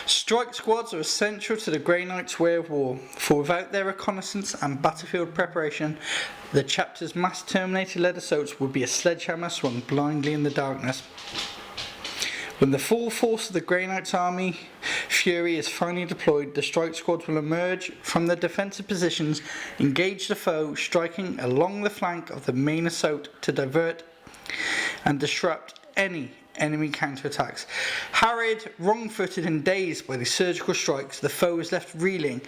Strike squads are essential to the Grey Knight's way of war, for without their reconnaissance and battlefield preparation, the chapter's mass Terminator-led assaults would be a sledgehammer swung blindly in the darkness. When the full force of the Grey Knight's army fury is finally deployed, the strike squads will emerge from their defensive positions, engage the foe, striking along the flank of the main assault to divert and disrupt any enemy counterattacks. Harried, wrong-footed and dazed by the surgical strikes, the foe is left reeling,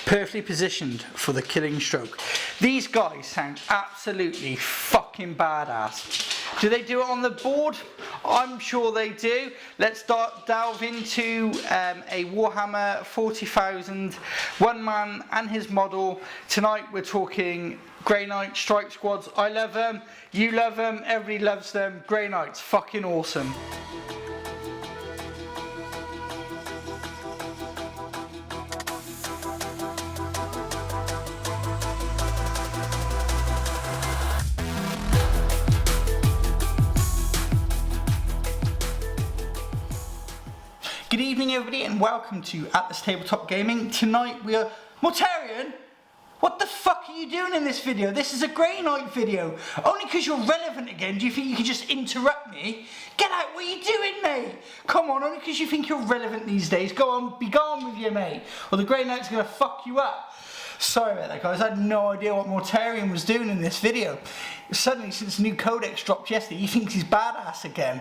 perfectly positioned for the killing stroke. These guys sound absolutely fucking badass. Do they do it on the board? I'm sure they do. Let's delve into a Warhammer 40,000 one man and his model. Tonight we're talking Grey Knight strike squads. I love them, you love them, everybody loves them. Grey Knights, fucking awesome. Good evening everybody and welcome to At This Tabletop Gaming. Tonight we are... Mortarian? What the fuck are you doing in this video? This is a Grey Knight video. Only because you're relevant again, do you think you can just interrupt me? Get out, what are you doing, mate? Come on, only because you think you're relevant these days. Go on, be gone with you, mate. Or the Grey Knight's gonna fuck you up. Sorry about that, guys. I had no idea what Mortarian was doing in this video. Suddenly, since the new codex dropped yesterday, he thinks he's badass again.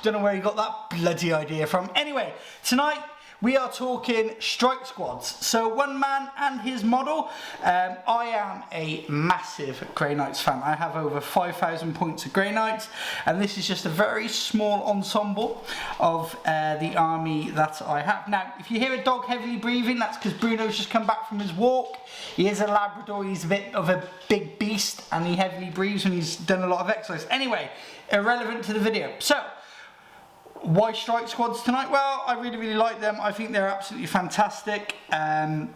Don't know where he got that bloody idea from. Anyway, tonight we are talking strike squads. So one man and his model. I am a massive Grey Knights fan. I have over 5,000 points of Grey Knights, and this is just a very small ensemble of the army that I have. Now, if you hear a dog heavily breathing, that's because Bruno's just come back from his walk. He is a Labrador, he's a bit of a big beast, and he heavily breathes when he's done a lot of exercise. Anyway, irrelevant to the video. So, why strike squads tonight? Well, I really like them. I think they're absolutely fantastic. A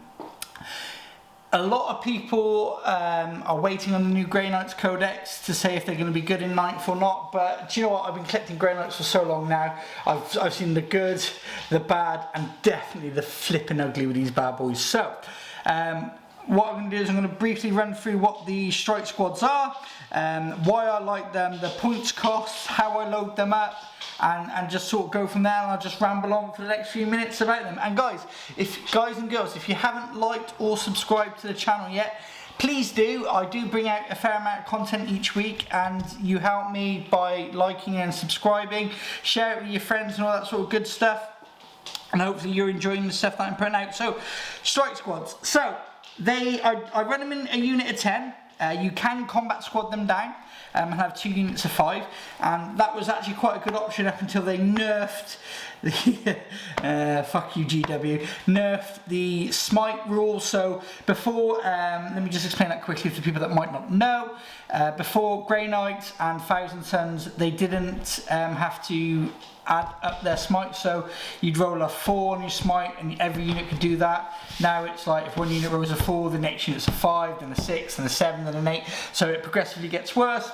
lot of people are waiting on the new Grey Knights Codex to say if they're going to be good in 9th or not, but do you know what? I've been collecting Grey Knights for so long now. I've seen the good, the bad, and definitely the flipping ugly with these bad boys. So, what I'm going to do is I'm going to briefly run through what the strike squads are, why I like them, the points costs, how I load them up, and just sort of go from there, and I'll just ramble on for the next few minutes about them. And guys and girls, if you haven't liked or subscribed to the channel yet, please do. I do bring out a fair amount of content each week, and you help me by liking and subscribing, share it with your friends and all that sort of good stuff, and hopefully you're enjoying the stuff that I'm putting out. So, strike squads. So, I run them in a unit of 10. You can combat squad them down and have 2 units of 5, and that was actually quite a good option up until they nerfed the fuck you GW, nerfed the smite rule. So before, let me just explain that quickly for people that might not know. Before Grey Knights and Thousand Sons, they didn't have to add up their smite, so you'd roll a 4 on your smite and every unit could do that. Now it's like if one unit rolls a 4, the next unit's a 5, then a 6, then a 7, then an 8, so it progressively gets worse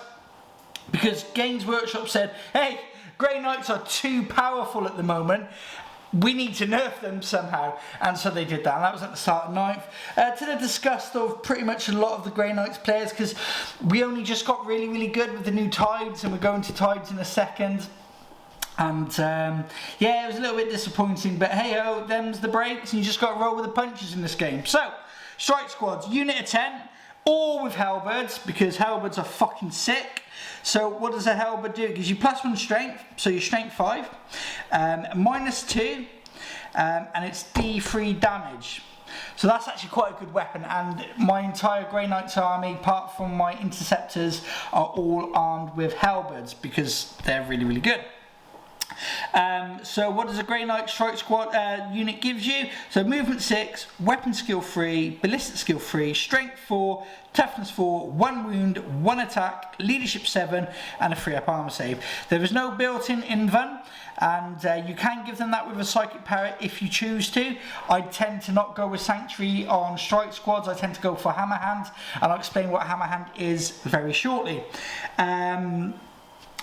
because Games Workshop said, hey, Grey Knights are too powerful at the moment, we need to nerf them somehow, and so they did that, and that was at the start of 9th, to the disgust of pretty much a lot of the Grey Knights players, because we only just got really good with the new Tides, and we're going to Tides in a second. And yeah, it was a little bit disappointing, but hey ho, them's the breaks, and you just got to roll with the punches in this game. So, strike squads, unit of 10, all with halberds, because halberds are fucking sick. So what does a halberd do? It gives you +1 strength, so you're strength 5, -2, and it's D3 damage. So that's actually quite a good weapon, and my entire Grey Knights army, apart from my interceptors, are all armed with halberds, because they're really good. So what does a Grey Knight strike squad unit gives you? So movement 6, weapon skill 3, ballistic skill 3, strength 4, toughness 4, 1 wound, 1 attack, leadership 7, and a 3-up armor save. There is no built-in invuln, and you can give them that with a psychic power if you choose to. I tend to not go with sanctuary on strike squads. I tend to go for hammer hand, and I'll explain what hammer hand is very shortly.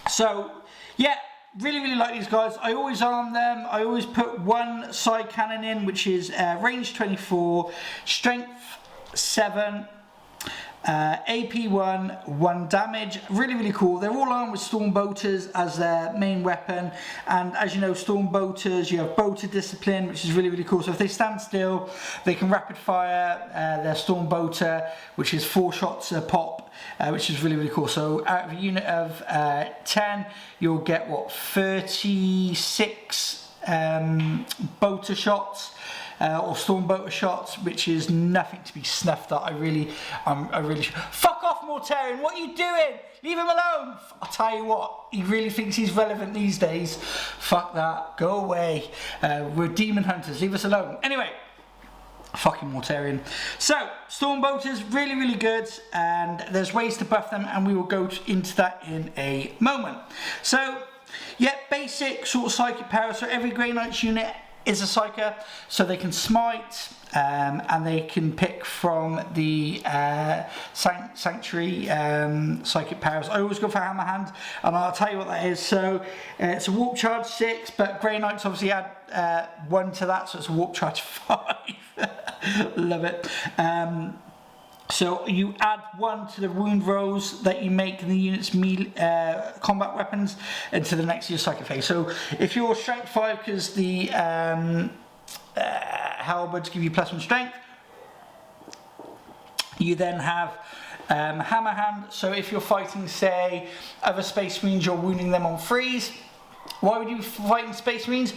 So yeah, really like these guys. I always arm them. I always put one side cannon in, which is range 24, strength 7, AP 1 damage. Really cool. They're all armed with storm boaters as their main weapon, and as you know, storm boaters, you have boater discipline, which is really cool. So if they stand still, they can rapid fire their storm boater, which is 4 shots a pop, which is really cool. So out of a unit of 10, you'll get what, 36 boater shots. Or storm boater shots, which is nothing to be snuffed at. I really fuck off, Mortarion. What are you doing? Leave him alone. I'll tell you what, he really thinks he's relevant these days. Fuck that. Go away. We're demon hunters. Leave us alone. Anyway, fucking Mortarion. So storm boaters, really good, and there's ways to buff them, and we will go into that in a moment. So yeah, basic sort of psychic power. So every Grey Knight's unit is a psyker, so they can smite, and they can pick from the sanctuary psychic powers. I always go for hammer hand, and I'll tell you what that is. So it's a warp charge 6, but Grey Knights obviously add 1 to that, so it's a warp charge 5. Love it. So you add 1 to the wound rolls that you make in the unit's melee combat weapons into the next year's psychic phase. So if you're strength 5, because the halberds give you +1 strength, you then have hammer hand. So if you're fighting, say, other space marines, you're wounding them on freeze. Why would you be fighting space marines?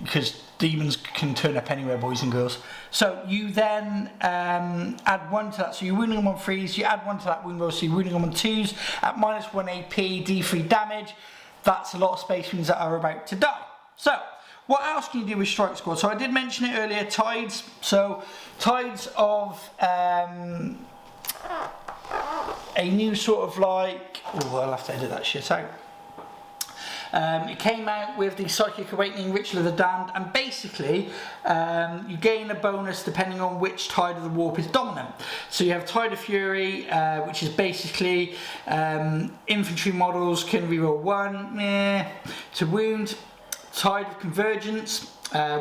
Because demons can turn up anywhere, boys and girls. So you then add 1 to that. So you're wounding them on freeze, you add 1 to that wound roll, so you're wounding them on 2s at -1 AP, D3 damage. That's a lot of space marines that are about to die. So what else can you do with Strike Squad? So I did mention it earlier, tides. So tides of a new sort of like, oh, I'll have to edit that shit out. It came out with the Psychic Awakening Ritual of the Damned, and basically you gain a bonus depending on which tide of the warp is dominant. So you have Tide of Fury, which is basically infantry models can reroll 1 to wound. Tide of Convergence,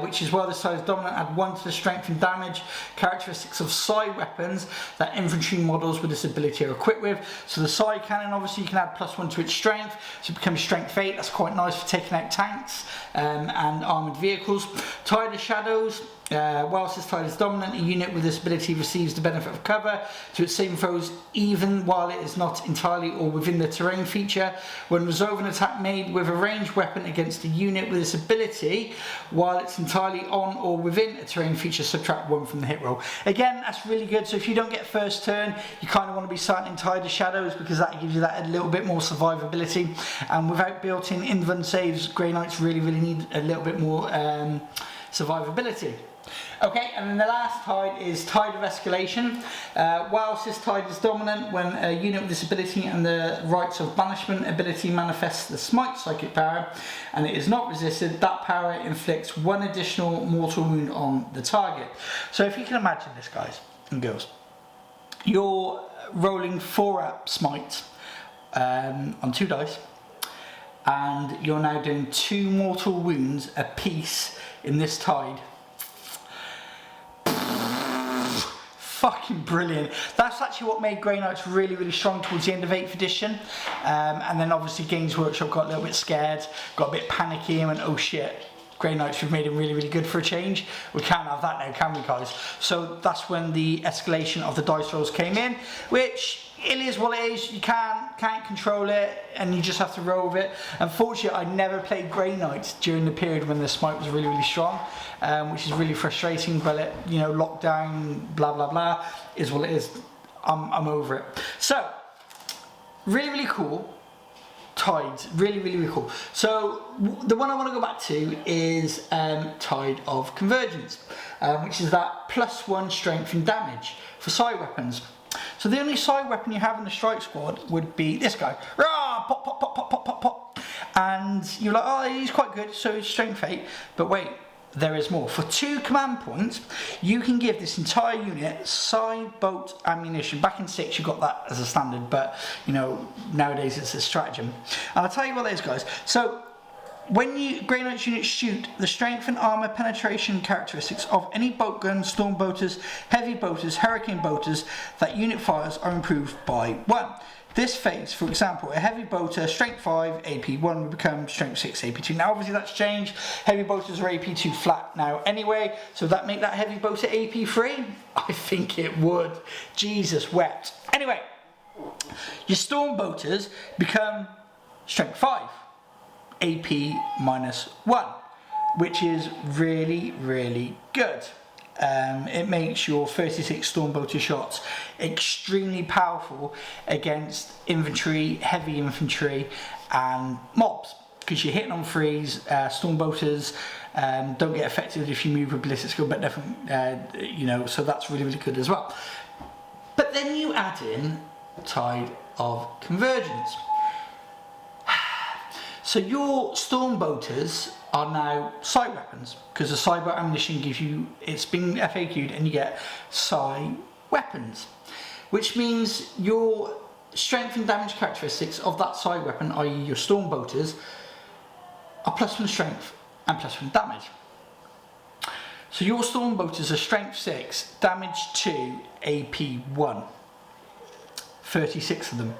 which is while this tide is dominant, add 1 to the strength and damage characteristics of psi weapons that infantry models with this ability are equipped with. So the psi cannon, obviously you can add +1 to its strength, so it becomes strength 8. That's quite nice for taking out tanks and armoured vehicles. Tide of Shadows, whilst this tide is dominant, a unit with this ability receives the benefit of cover to its saving throws even while it is not entirely or within the terrain feature. When resolve an attack made with a ranged weapon against a unit with this ability while it's entirely on or within a terrain feature, subtract 1 from the hit roll. Again, that's really good. So if you don't get first turn, you kind of want to be starting in Tide of Shadows, because that gives you that a little bit more survivability, and without built-in invuln saves, Grey Knights really need a little bit more survivability. Okay, and then the last tide is Tide of Escalation. Whilst this tide is dominant, when a unit with this ability and the Rites of Banishment ability manifests the Smite psychic power and it is not resisted, that power inflicts 1 additional mortal wound on the target. So if you can imagine this, guys and girls, you're rolling 4-up Smite on 2 dice, and you're now doing 2 mortal wounds a piece in this tide. Fucking brilliant. That's actually what made Grey Knights really strong towards the end of 8th edition, and then obviously Games Workshop got a little bit scared, got a bit panicky, and went, oh shit, Grey Knights, we've made him really good for a change. We can't have that now, can we, guys? So that's when the escalation of the dice rolls came in, which it is what it is. You can't control it, and you just have to roll with it. Unfortunately, I never played Grey Knights during the period when the Smite was really strong, which is really frustrating. But you know, lockdown, blah blah, is what it is. I'm over it. So really cool. Tides, really cool. So the one I want to go back to is Tide of Convergence, which is that +1 strength and damage for psi weapons. So the only psi weapon you have in the Strike Squad would be this guy. Rah! Pop, pop, pop, pop, pop, pop, pop. And you're like, oh, he's quite good, so he's strength 8. But wait, there is more. For 2 command points, you can give this entire unit psi bolt ammunition. Back in 6, you got that as a standard, but you know, nowadays it's a stratagem. And I'll tell you what that is, guys. So When Grey Knight's units shoot, the strength and armor penetration characteristics of any bolt guns, storm boaters, heavy boaters, hurricane boaters that unit fires are improved by 1. This phase, for example, a heavy boater, strength 5, AP 1 will become strength 6, AP 2. Now obviously that's changed. Heavy boaters are AP 2 flat now anyway, so would that make that heavy boater AP 3? I think it would. Jesus wept. Anyway, your storm boaters become strength 5. AP -1, which is really, really good. It makes your 36 storm boater shots extremely powerful against infantry, heavy infantry and mobs, because you're hitting on threes. Storm boaters don't get affected if you move with ballistic skill, but definitely, you know, so that's really, really good as well. But then you add in Tide of Convergence. So your storm boaters are now side weapons, because the side boat ammunition gives you, it's been FAQ'd and you get side weapons, which means your strength and damage characteristics of that side weapon, i.e. your storm boaters, are +1 strength and +1 damage. So your storm boaters are strength 6, damage 2, AP 1, 36 of them.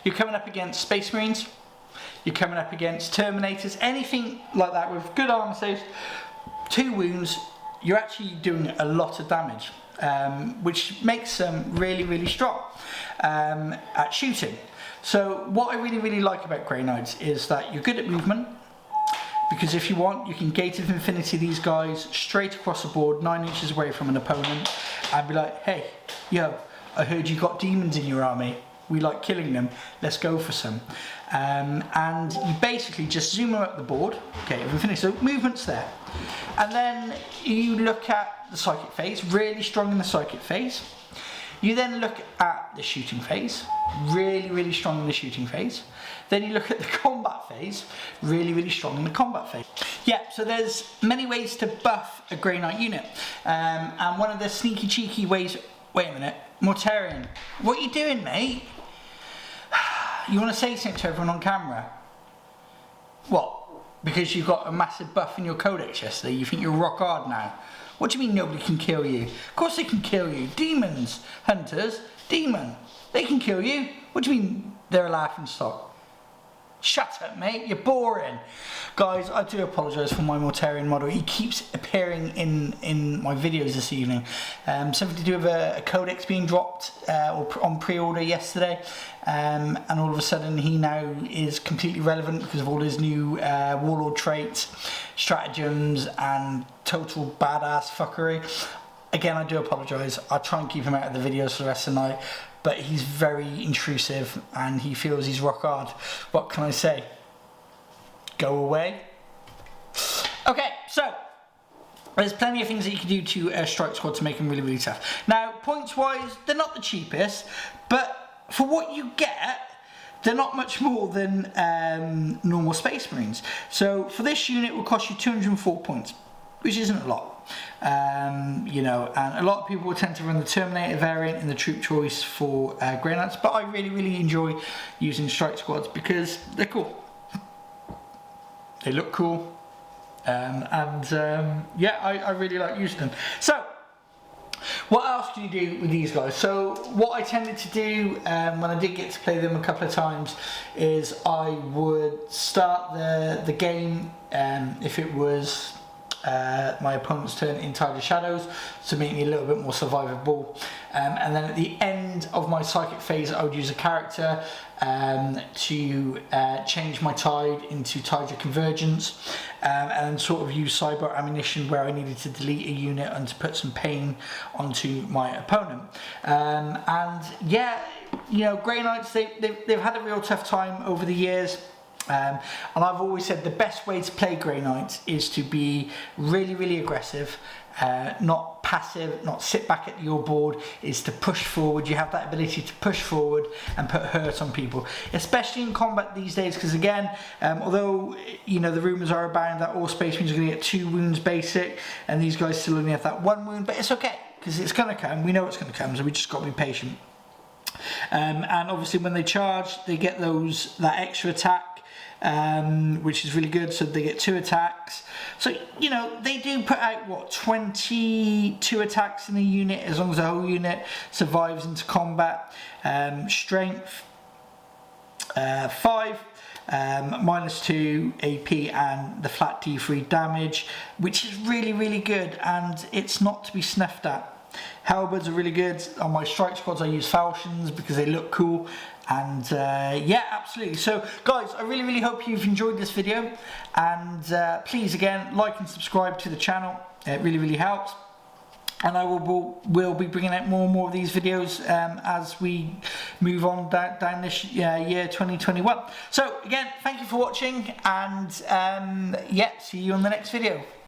You're coming up against Space Marines, you're coming up against Terminators, anything like that with good armor saves, 2 wounds, you're actually doing a lot of damage, which makes them really, really strong at shooting. So what I really, really like about Grey Knights is that you're good at movement, because if you want, you can Gate of Infinity these guys straight across the board, 9 inches away from an opponent, and be like, hey, yo, I heard you got demons in your army. We like killing them, let's go for some. And you basically just zoom them up the board. Okay, we've finished, so movement's there. And then you look at the psychic phase, really strong in the psychic phase. You then look at the shooting phase, really, really strong in the shooting phase. Then you look at the combat phase, really, really strong in the combat phase. Yeah, so there's many ways to buff a Grey Knight unit. And one of the sneaky, cheeky ways, wait a minute, Mortarion, what are you doing, mate? You want to say something to everyone on camera? What? Because you got a massive buff in your codex yesterday, you think you're rock hard now? What do you mean nobody can kill you? Of course they can kill you. Demons, hunters, demon. They can kill you. What do you mean they're a laughing stock? Shut up, mate, you're boring. Guys, I do apologise for my Mortarion model. He keeps appearing in my videos this evening. Something to do with a codex being dropped or on pre-order yesterday. And all of a sudden he now is completely relevant because of all his new warlord traits, stratagems and total badass fuckery. Again, I do apologise. I'll try and keep him out of the videos for the rest of the night. But he's very intrusive and he feels he's rock hard. What can I say? Go away. Okay, so there's plenty of things that you can do to a strike squad to make him really, really tough. Now, points wise, they're not the cheapest, but for what you get, they're not much more than normal Space Marines. So for this unit, it will cost you 204 points, which isn't a lot. You know, and a lot of people tend to run the Terminator variant in the troop choice for Grey Knights, but I really, really enjoy using strike squads because they're cool. They look cool, yeah, I really like using them. So, what else can you do with these guys? So, what I tended to do when I did get to play them a couple of times is I would start the game if it was my opponent's turn in Tide of Shadows to make me a little bit more survivable, and then at the end of my psychic phase I would use a character to change my tide into Tide of Convergence, and sort of use cyber ammunition where I needed to delete a unit and to put some pain onto my opponent. And yeah, you know, Grey Knights, they've had a real tough time over the years. And I've always said the best way to play Grey Knights is to be really, really aggressive, not passive, not sit back at your board, is to push forward. You have that ability to push forward and put hurt on people, especially in combat these days, because again, although, you know, the rumours are abound that all Space Marines are going to get 2 wounds basic, and these guys still only have that 1 wound, but it's okay, because it's going to come, we know it's going to come, so we just got to be patient. And obviously when they charge, they get that extra attack, which is really good. So they get 2 attacks. So, you know, they do put out, what, 22 attacks in a unit, as long as the whole unit survives into combat. Strength 5. -2 AP and the flat D3 damage, which is really good, and it's not to be sniffed at. Halberds are really good. On my strike squads I use falchions because they look cool, and yeah, absolutely. So guys, I really hope you've enjoyed this video, and please again like and subscribe to the channel. It really helps. And I will be bringing out more and more of these videos as we move on down this year 2021. So again, thank you for watching, and yeah, see you on the next video.